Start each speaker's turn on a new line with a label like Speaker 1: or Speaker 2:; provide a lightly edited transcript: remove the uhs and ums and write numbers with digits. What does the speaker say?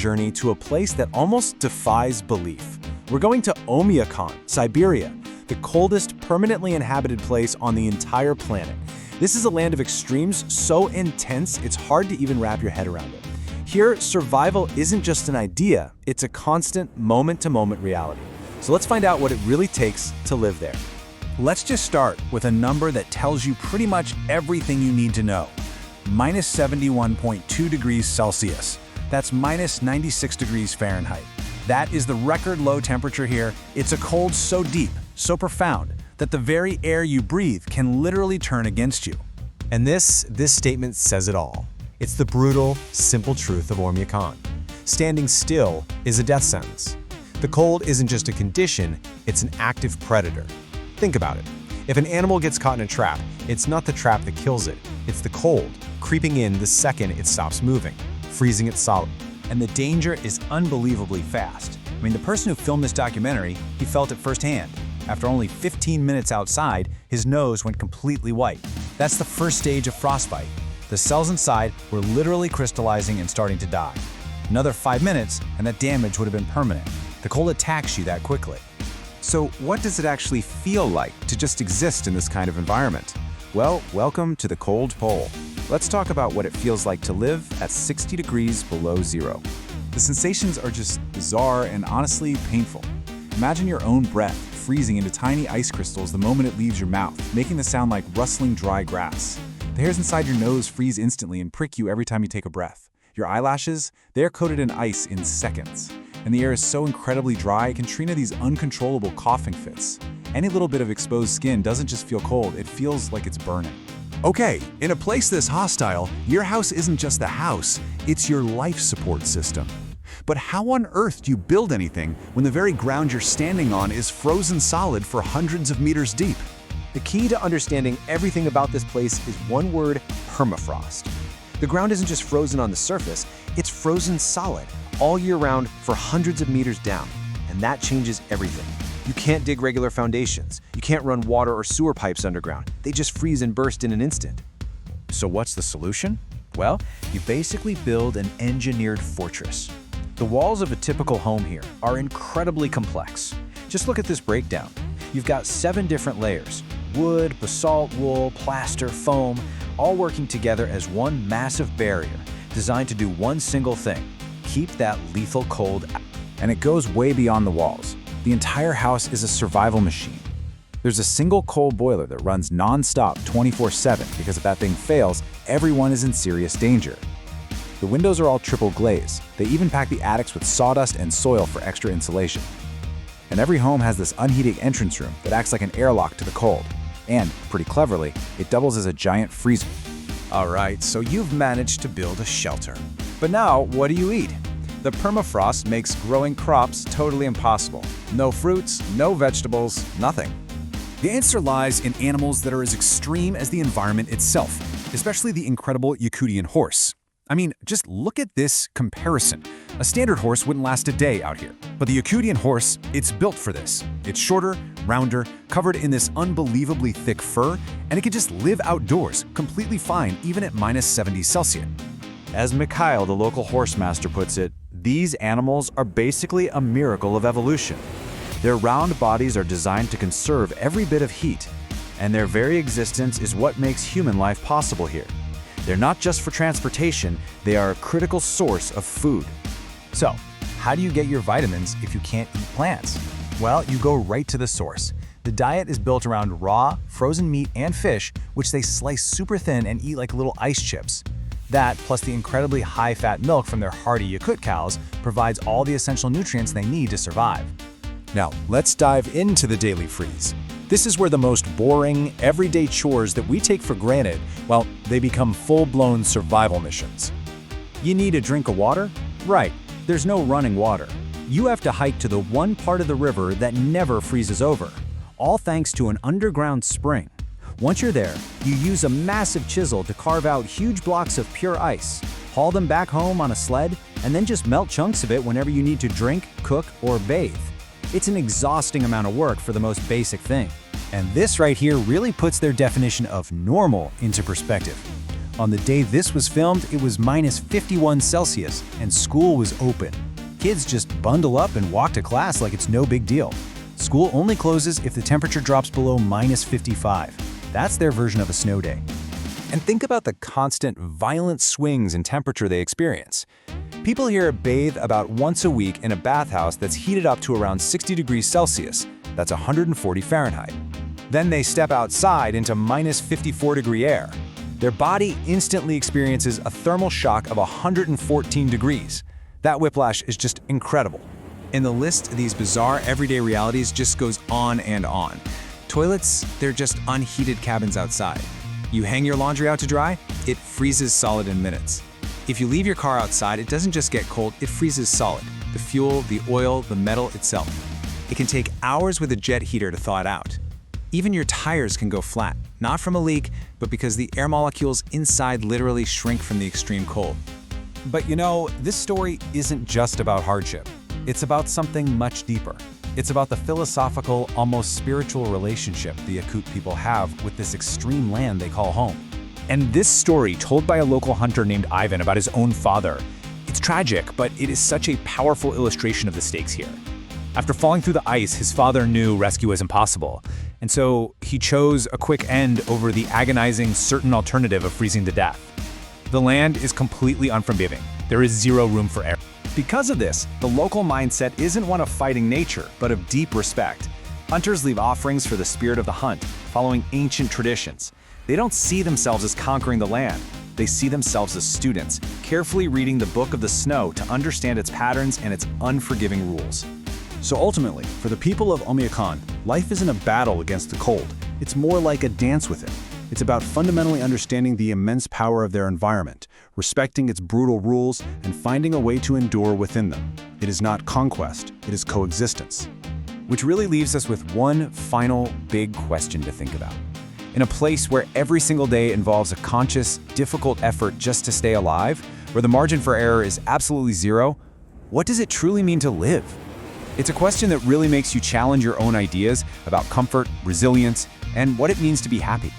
Speaker 1: journey to a place that almost defies belief. We're going to Oymyakon, Siberia, the coldest permanently inhabited place on the entire planet. This is a land of extremes so intense it's hard to even wrap your head around it. Here, survival isn't just an idea, it's a constant moment-to-moment reality. So let's find out what it really takes to live there.
Speaker 2: Let's just start with a number that tells you pretty much everything you need to know. Minus 71.2 degrees Celsius. That's minus 96 degrees Fahrenheit. That is the record low temperature here. It's a cold so deep, so profound, that the very air you breathe can literally turn against you.
Speaker 1: And this statement says it all. It's the brutal, simple truth of Oymyakon. Standing still is a death sentence. The cold isn't just a condition, it's an active predator. Think about it. If an animal gets caught in a trap, it's not the trap that kills it, it's the cold, creeping in the second it stops moving, freezing it solid.
Speaker 2: And the danger is unbelievably fast. I mean, the person who filmed this documentary, he felt it firsthand. After only 15 minutes outside, his nose went completely white. That's the first stage of frostbite. The cells inside were literally crystallizing and starting to die. Another 5 minutes, and that damage would have been permanent. The cold attacks you that quickly.
Speaker 3: So what does it actually feel like to just exist in this kind of environment? Well, welcome to the cold pole. Let's talk about what it feels like to live at 60 degrees below zero.
Speaker 2: The sensations are just bizarre and honestly painful. Imagine your own breath freezing into tiny ice crystals the moment it leaves your mouth, making the sound like rustling dry grass. The hairs inside your nose freeze instantly and prick you every time you take a breath. Your eyelashes, they're coated in ice in seconds. And the air is so incredibly dry, it can trigger these uncontrollable coughing fits. Any little bit of exposed skin doesn't just feel cold, it feels like it's burning.
Speaker 4: Okay, in a place this hostile, your house isn't just the house, it's your life support system. But how on earth do you build anything when the very ground you're standing on is frozen solid for hundreds of meters deep?
Speaker 1: The key to understanding everything about this place is one word: permafrost. The ground isn't just frozen on the surface, it's frozen solid, all year round for hundreds of meters down. And that changes everything. You can't dig regular foundations. You can't run water or sewer pipes underground. They just freeze and burst in an instant.
Speaker 2: So what's the solution?
Speaker 5: Well, you basically build an engineered fortress. The walls of a typical home here are incredibly complex. Just look at this breakdown. You've got 7 different layers: wood, basalt, wool, plaster, foam, all working together as one massive barrier designed to do one single thing: keep that lethal cold out.
Speaker 2: And it goes way beyond the walls. The entire house is a survival machine. There's a single coal boiler that runs non-stop 24/7 because if that thing fails, everyone is in serious danger. The windows are all triple glazed. They even pack the attics with sawdust and soil for extra insulation. And every home has this unheated entrance room that acts like an airlock to the cold. And, pretty cleverly, it doubles as a giant freezer.
Speaker 5: All right, so you've managed to build a shelter. But now, what do you eat? The permafrost makes growing crops totally impossible. No fruits, no vegetables, nothing.
Speaker 4: The answer lies in animals that are as extreme as the environment itself, especially the incredible Yakutian horse. I mean, just look at this comparison. A standard horse wouldn't last a day out here, but the Yakutian horse, it's built for this. It's shorter, rounder, covered in this unbelievably thick fur, and it can just live outdoors completely fine even at minus 70 Celsius.
Speaker 1: As Mikhail, the local horse master, puts it, these animals are basically a miracle of evolution. Their round bodies are designed to conserve every bit of heat, and their very existence is what makes human life possible here. They're not just for transportation, they are a critical source of food.
Speaker 5: So, how do you get your vitamins if you can't eat plants? Well, you go right to the source. The diet is built around raw, frozen meat and fish, which they slice super thin and eat like little ice chips. That, plus the incredibly high-fat milk from their hardy Yakut cows, provides all the essential nutrients they need to survive.
Speaker 4: Now, let's dive into the daily freeze. This is where the most boring, everyday chores that we take for granted, well, they become full-blown survival missions.
Speaker 5: You need a drink of water? Right, there's no running water. You have to hike to the one part of the river that never freezes over, all thanks to an underground spring. Once you're there, you use a massive chisel to carve out huge blocks of pure ice, haul them back home on a sled, and then just melt chunks of it whenever you need to drink, cook, or bathe. It's an exhausting amount of work for the most basic thing. And this right here really puts their definition of normal into perspective.
Speaker 4: On the day this was filmed, it was minus 51 Celsius, and school was open. Kids just bundle up and walk to class like it's no big deal. School only closes if the temperature drops below minus 55. That's their version of a snow day.
Speaker 1: And think about the constant, violent swings in temperature they experience. People here bathe about once a week in a bathhouse that's heated up to around 60 degrees Celsius. That's 140 Fahrenheit. Then they step outside into minus 54-degree air. Their body instantly experiences a thermal shock of 114 degrees. That whiplash is just incredible. And the list of these bizarre everyday realities just goes on and on. Toilets, they're just unheated cabins outside. You hang your laundry out to dry, it freezes solid in minutes. If you leave your car outside, it doesn't just get cold, it freezes solid. The fuel, the oil, the metal itself. It can take hours with a jet heater to thaw it out. Even your tires can go flat, not from a leak, but because the air molecules inside literally shrink from the extreme cold.
Speaker 4: But you know, this story isn't just about hardship. It's about something much deeper. It's about the philosophical, almost spiritual relationship the Yakut people have with this extreme land they call home.
Speaker 6: And this story, told by a local hunter named Ivan about his own father, it's tragic, but it is such a powerful illustration of the stakes here. After falling through the ice, his father knew rescue was impossible, and so he chose a quick end over the agonizing, certain alternative of freezing to death. The land is completely unforgiving. There is zero room for error.
Speaker 1: Because of this, the local mindset isn't one of fighting nature, but of deep respect. Hunters leave offerings for the spirit of the hunt, following ancient traditions. They don't see themselves as conquering the land. They see themselves as students, carefully reading the Book of the Snow to understand its patterns and its unforgiving rules.
Speaker 4: So ultimately, for the people of Oymyakon, life isn't a battle against the cold. It's more like a dance with it. It's about fundamentally understanding the immense power of their environment, respecting its brutal rules, and finding a way to endure within them. It is not conquest, it is coexistence.
Speaker 1: Which really leaves us with one final big question to think about. In a place where every single day involves a conscious, difficult effort just to stay alive, where the margin for error is absolutely zero, what does it truly mean to live? It's a question that really makes you challenge your own ideas about comfort, resilience, and what it means to be happy.